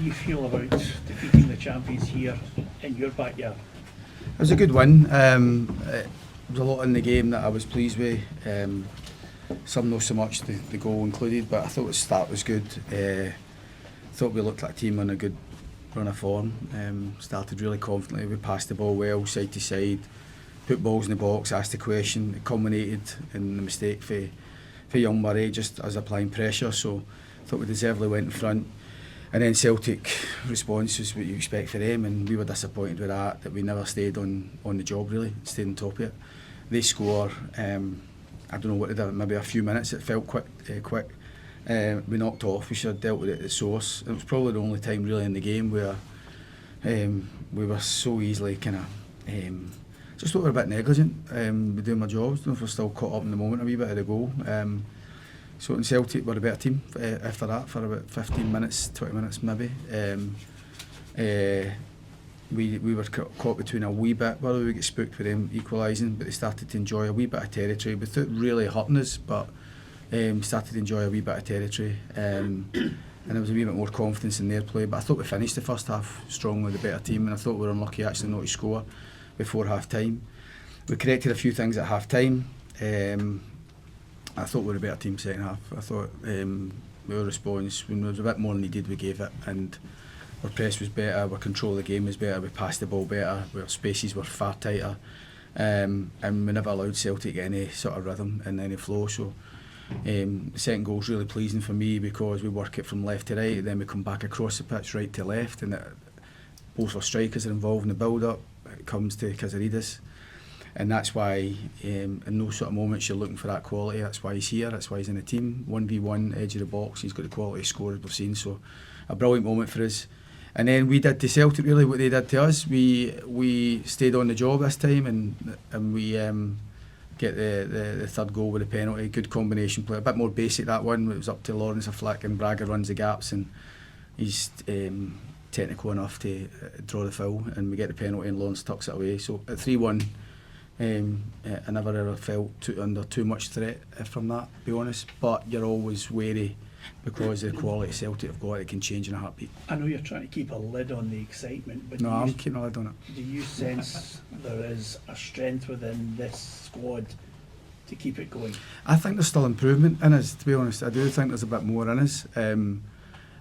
you feel about defeating the champions here in your backyard? It was a good win. There was a lot in the game that I was pleased with. Some not so much, the goal included, but I thought the start was good. Thought we looked like a team on a good run of form. Started really confidently. We passed the ball well, side to side, put balls in the box, asked the question. It culminated in the mistake for young Murray, just as applying pressure. So I thought we deservedly went in front. And then Celtic response was what you expect for them, and we were disappointed with that we never stayed on the job really, stayed on top of it. They score, I don't know what they did, maybe a few minutes, it felt quick. We knocked off, we should have dealt with it at the source. It was probably the only time really in the game where we were so easily kind of, just thought we were a bit negligent with doing my jobs. I don't know if we're still caught up in the moment a wee bit of the goal. So in Celtic we're a better team after that for about 15 minutes, 20 minutes maybe. We were caught between a wee bit, whether we get spooked with them equalising, but they started to enjoy a wee bit of territory without really hurting us, but started to enjoy a wee bit of territory. And there was a wee bit more confidence in their play, but I thought we finished the first half strongly, the better team, and I thought we were unlucky actually not to score before half time. We corrected a few things at half time. I thought we were a better team second half. I thought our response, when there was a bit more needed, we gave it, and our press was better, our control of the game was better, we passed the ball better, our spaces were far tighter, and we never allowed Celtic any sort of rhythm and any flow. So the second goal is really pleasing for me because we work it from left to right, then we come back across the pitch right to left, and both our strikers are involved in the build-up. It comes to Casaridis. And that's why in those sort of moments you're looking for that quality. That's why he's here, that's why he's in the team. 1v1, edge of the box, he's got the quality of scorer we've seen. So a brilliant moment for us. And then we did to Celtic really what they did to us. We stayed on the job this time, and we get the third goal with a penalty. Good combination play, a bit more basic that one. It was up to Lawrence a flick, and Braga runs the gaps, and he's technical enough to draw the foul, and we get the penalty and Lawrence tucks it away. So at 3-1, I never ever felt under too much threat from that, to be honest, but you're always wary because of the quality Celtic have got. It can change in a heartbeat. I know you're trying to keep a lid on the excitement, but no, I'm keeping a lid on it. Do you sense there is a strength within this squad to keep it going? I think there's still improvement in us, to be honest. I do think there's a bit more in us.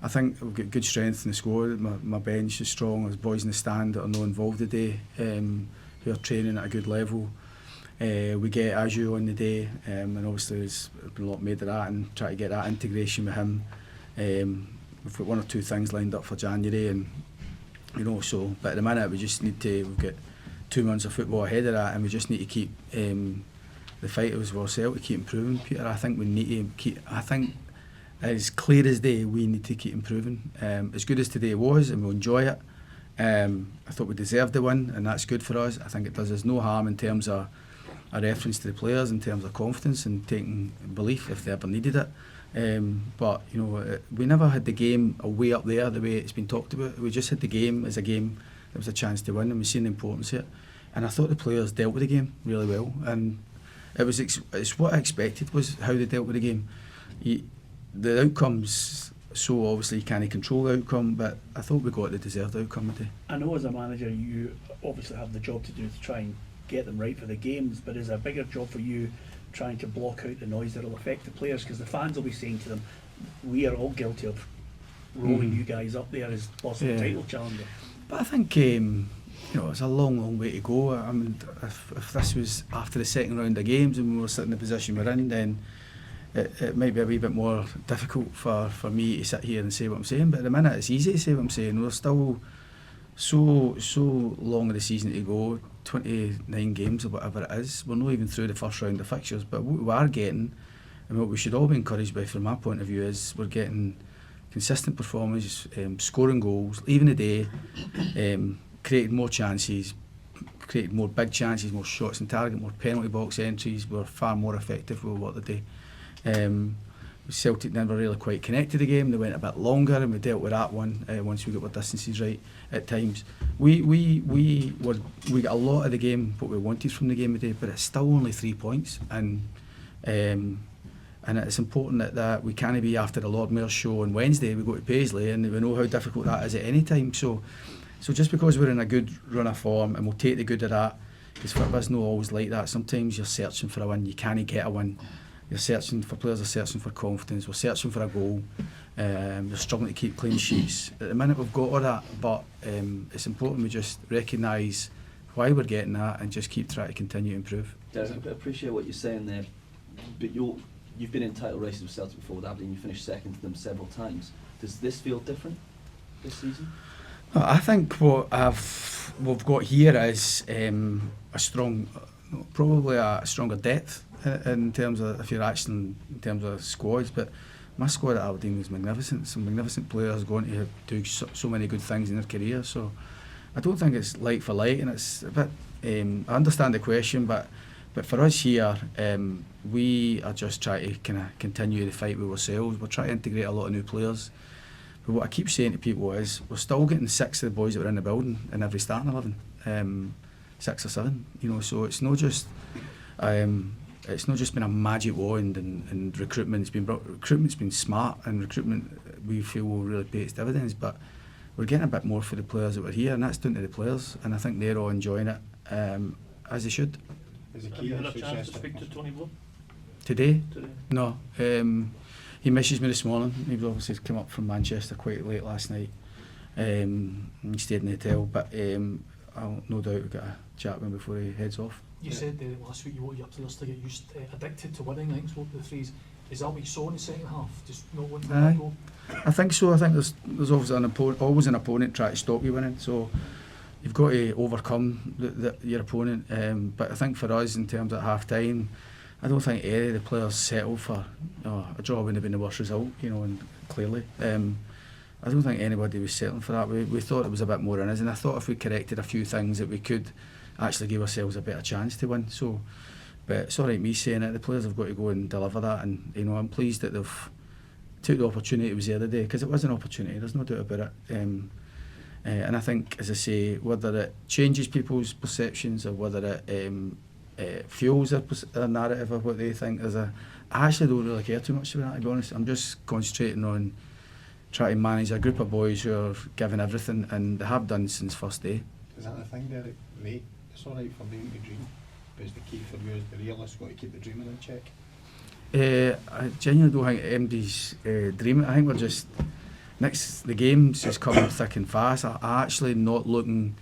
I think we've got good strength in the squad. My bench is strong. There's boys in the stand that are not involved today, who are training at a good level. We get Aju on the day, and obviously there's been a lot made of that, and try to get that integration with him. We've got one or two things lined up for January, and so. But at the minute we just need to. We've got 2 months of football ahead of that, and we just need to keep the fight as well. Celtic keep improving, Peter. I think we need to keep. I think as clear as day, we need to keep improving. As good as today was, and we'll enjoy it. I thought we deserved the win, and that's good for us. I think it does us no harm in terms of a reference to the players, in terms of confidence and taking belief if they ever needed it. But we never had the game way up there the way it's been talked about. We just had the game as a game that was a chance to win, and we've seen the importance of it. And I thought the players dealt with the game really well, and it's what I expected was how they dealt with the game. The outcomes, so obviously you can't control the outcome, but I thought we got the deserved outcome today. I know as a manager you obviously have the job to do to try and get them right for the games, but is a bigger job for you trying to block out the noise that will affect the players, because the fans will be saying to them, we are all guilty of rolling you guys up there as possible title challenger. But I think it's a long way to go. I mean, if this was after the second round of games and we were sitting in the position we're in, then it might be a wee bit more difficult for me to sit here and say what I'm saying. But at the minute it's easy to say what I'm saying. We're still so long of the season to go, 29 games or whatever it is. We're not even through the first round of fixtures, but what we are getting, and what we should all be encouraged by from my point of view, is we're getting consistent performance, scoring goals, even today, creating more chances, creating more big chances, more shots on target, more penalty box entries. We're far more effective with what they do. Celtic never really quite connected the game. They went a bit longer, and we dealt with that one once we got our distances right at times. We got a lot of the game what we wanted from the game today, but it's still only 3 points, and and it's important that we can't be after the Lord Mayor's show on Wednesday. We go to Paisley, and we know how difficult that is at any time. So just because we're in a good run of form, and we'll take the good of that, because football's not always like that. Sometimes you're searching for a win, you can't get a win. You're searching for players, are searching for confidence. We're searching for a goal. We're struggling to keep clean sheets. At the minute, we've got all that, but it's important we just recognise why we're getting that and just keep trying to continue to improve. Derek, I appreciate what you're saying there, but you've been in title races with Celtic before with Aberdeen. You finished second to them several times. Does this feel different this season? I think what we've got here is a strong, probably a stronger depth in terms of, if you're actually in terms of squads. But my squad at Aberdeen was magnificent. Some magnificent players going to do so many good things in their career. So I don't think it's like for like, and it's a bit. I understand the question, but for us here, we are just trying to kind of continue the fight with ourselves. We're trying to integrate a lot of new players. But what I keep saying to people is, we're still getting 6 of the boys that were in the building in every starting 11, 6 or 7. You know, so it's not just been a magic wand and recruitment's been smart, and recruitment we feel will really pay its dividends. But we're getting a bit more for the players that were here, and that's down to the players, and I think they're all enjoying it as they should. Have you had a chance to speak to Tony Bloom? Today? No. He messaged me this morning. He was obviously come up from Manchester quite late last night. He stayed in the hotel, but I'll no doubt we'll get a chat with him before he heads off. You said last week you wanted your players to get used, addicted to winning. I think spoke to the phrase. Is that what you saw in the second half? Just not wanting to let go? I think so. I think there's obviously always an opponent trying to stop you winning. So you've got to overcome your opponent. But I think for us, in terms of half time, I don't think any of the players settled for a draw wouldn't have been the worst result, you know, and clearly. I don't think anybody was settling for that. We thought it was a bit more in us, and I thought if we corrected a few things that we could actually give ourselves a better chance to win. So, but it's all right me saying it, the players have got to go and deliver that, and you know, I'm pleased that they've took the opportunity it was the other day, because it was an opportunity, there's no doubt about it. And I think, as I say, whether it changes people's perceptions or whether it fuels their narrative of what they think, I actually don't really care too much about that, to be honest. I'm just concentrating on trying to manage a group of boys who are giving everything, and they have done since first day. Is that the thing, Derek? Mate, it's alright for them to dream, but it's the key for you as the realist got to keep the dreaming in check. I genuinely don't think MD's dreaming. I think we're just the game's just coming thick and fast. I'm actually not looking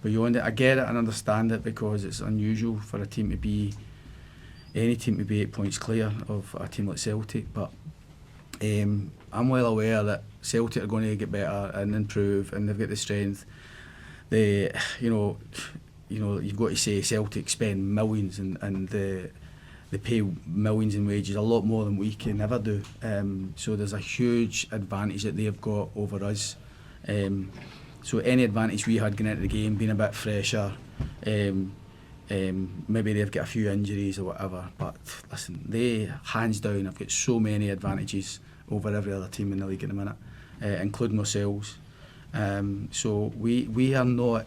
beyond it. I get it and understand it, because it's unusual for any team to be 8 points clear of a team like Celtic, but I'm well aware that Celtic are going to get better and improve, and they've got the strength. You know, you've got to say Celtic spend millions and they pay millions in wages, a lot more than we can ever do. So there's a huge advantage that they've got over us. So any advantage we had going into the game, being a bit fresher, maybe they've got a few injuries or whatever, but listen, they hands down have got so many advantages over every other team in the league at the minute, including ourselves. So we are not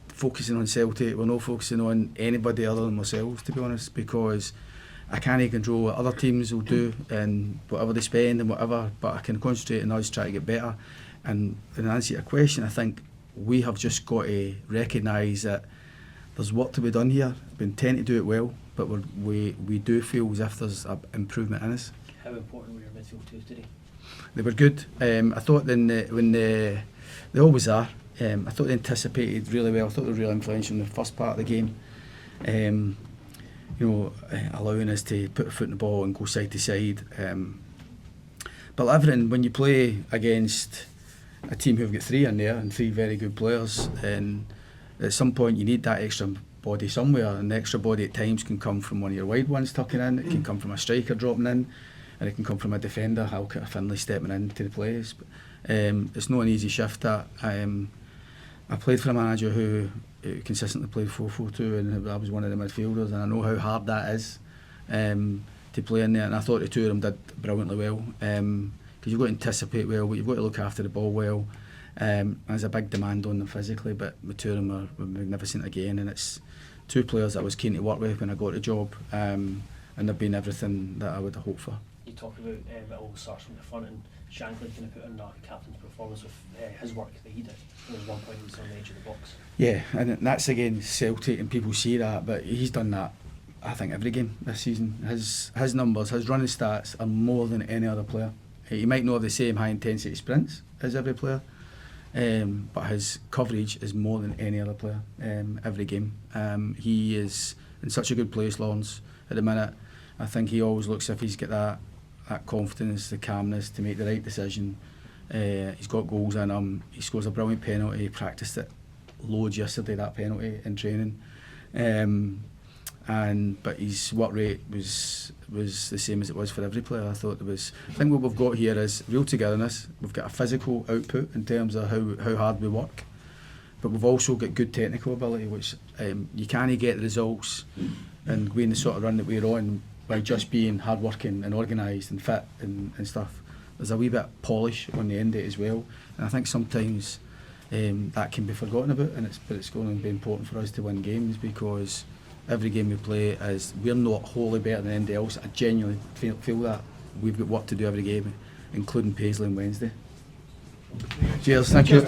focusing on Celtic, we're not focusing on anybody other than ourselves, to be honest, because I can't control what other teams will do and whatever they spend and whatever, but I can concentrate on us trying to get better. And in answer to your question, I think we have just got to recognise that there's work to be done here. We intend to do it well, but we do feel as if there's an improvement in us. How important were your midfield twos today? They were good. I thought when they always are. I thought they anticipated really well. I thought they were really influential in the first part of the game. You know, allowing us to put a foot in the ball and go side to side. But everything, when you play against a team who've got 3 in there and 3 very good players, and at some point you need that extra body somewhere, and the extra body at times can come from one of your wide ones tucking in, it can come from a striker dropping in, and it can come from a defender, Halkett or Finlay stepping into the plays. But, it's not an easy shift. That I played for a manager who consistently played 4-4-2, and I was one of the midfielders, and I know how hard that is to play in there, and I thought the two of them did brilliantly well, because you've got to anticipate well, but you've got to look after the ball well. There's a big demand on them physically, but the two of them were magnificent again, and it's 2 players that I was keen to work with when I got the job, and and they've been everything that I would have hoped for. You talk about it all starts from the front, and Shankly kind of put in that captain's performance with his work that he did. There was one point he was on the edge of the box. Yeah, and that's against Celtic, and people see that, but he's done that, I think, every game this season. His numbers, his running stats are more than any other player. He might not have the same high intensity sprints as every player, but his coverage is more than any other player every game. He is in such a good place, Lawrence, at the minute. I think he always looks as if he's got that confidence, the calmness to make the right decision. He's got goals in him. He scores a brilliant penalty. He practiced it loads yesterday, that penalty, in training. But his work rate was the same as it was for every player. I think what we've got here is real togetherness. We've got a physical output in terms of how hard we work, but we've also got good technical ability, which you can't get the results and going the sort of run that we're on by just being hard-working and organised and fit and stuff. There's a wee bit of polish on the end of it as well, and I think sometimes that can be forgotten about, but it's going to be important for us to win games, because every game we play we're not wholly better than anybody else. I genuinely feel that. We've got work to do every game, including Paisley on Wednesday. Cheers, thank you.